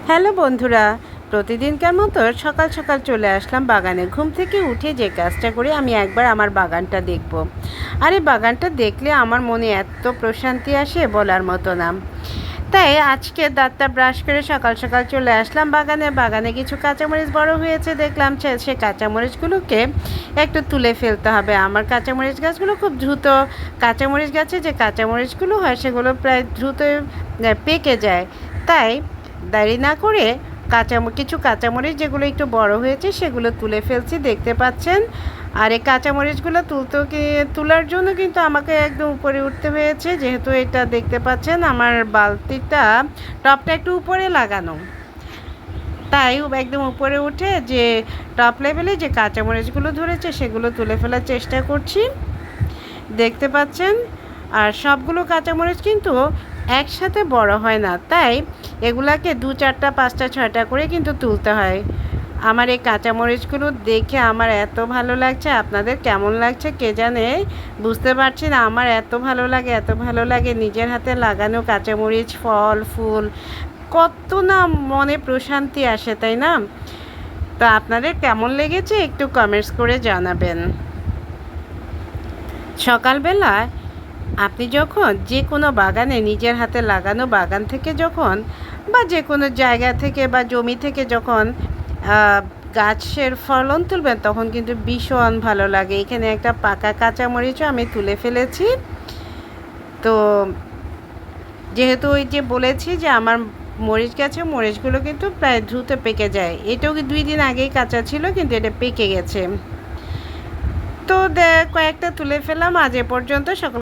Hello বন্ধুরা, প্রতিদিনকার মতো সকাল সকাল চলে আসলাম বাগানে। ঘুম থেকে উঠে যে কাজটা করি আমি একবার আমার বাগানটা দেখব। আর এই বাগানটা দেখলে আমার মনে এত প্রশান্তি আসে বলার মতো না। তাই আজকে দাঁতটা ব্রাশ করে সকাল সকাল চলে আসলাম বাগানে। বাগানে কিছু কাঁচামরিচ বড় হয়েছে দেখলাম, সে কাঁচামরিচগুলোকে একটু তুলে ফেলতে হবে। আমার কাঁচামরিচ গাছগুলো খুব দ্রুত, কাঁচামরিচ গাছে যে কাঁচামরিচগুলো হয় সেগুলো প্রায় দ্রুত পেকে যায়। তাই দেরি না করে কিছু কাঁচামরিচ যেগুলো একটু বড় হয়েছে সেগুলো তুলে ফেলছি, দেখতে পাচ্ছেন। আর এই কাঁচামরিচগুলো তোলার জন্য কিন্তু আমাকে একদম উপরে উঠতে হয়েছে, যেহেতু এটা দেখতে পাচ্ছেন আমার বালতিটা টপটা একটু উপরে লাগানো। তাই একদম উপরে উঠে যে টপ লেভেলে যে কাঁচামরিচগুলো ধরেছে সেগুলো তুলে ফেলার চেষ্টা করছি, দেখতে পাচ্ছেন। আর সবগুলো কাঁচামরিচ কিন্তু একসাথে বড় হয় না, তাই এগুলাকে 2-4টা 5টা 6টা করে কিন্তু তুলতে হয়। আমার এই কাঁচামরিচগুলো দেখে আমার এত ভালো লাগছে, আপনাদের কেমন লাগছে কে জানে, বুঝতে পারছি না। আমার এত ভালো লাগে, এত ভালো লাগে নিজের হাতে লাগানো কাঁচামরিচ, ফল ফুল, কত না মনে প্রশান্তি আসে, তাই না? তো আপনাদের কেমন লেগেছে একটু কমেন্টস করে জানাবেন। সকালবেলা আপনি যখন যে কোনো বাগানে, নিজের হাতে লাগানো বাগান থেকে যখন, বা যে কোনো জায়গা থেকে বা জমি থেকে যখন গাছের ফলন তুলবেন তখন কিন্তু ভীষণ ভালো লাগে। এখানে একটা পাকা কাঁচামরিচও আমি তুলে ফেলেছি। তো যেহেতু ওই যে বলেছি যে আমার মরিচ গাছে মরিচগুলো কিন্তু প্রায় দ্রুত পেকে যায়, এটাও 2 দিন আগেই কাঁচা ছিল কিন্তু এটা পেকে গেছে। তো কয়েকটা তুলে ফেলাম। আজ এ পর্যন্ত। সকল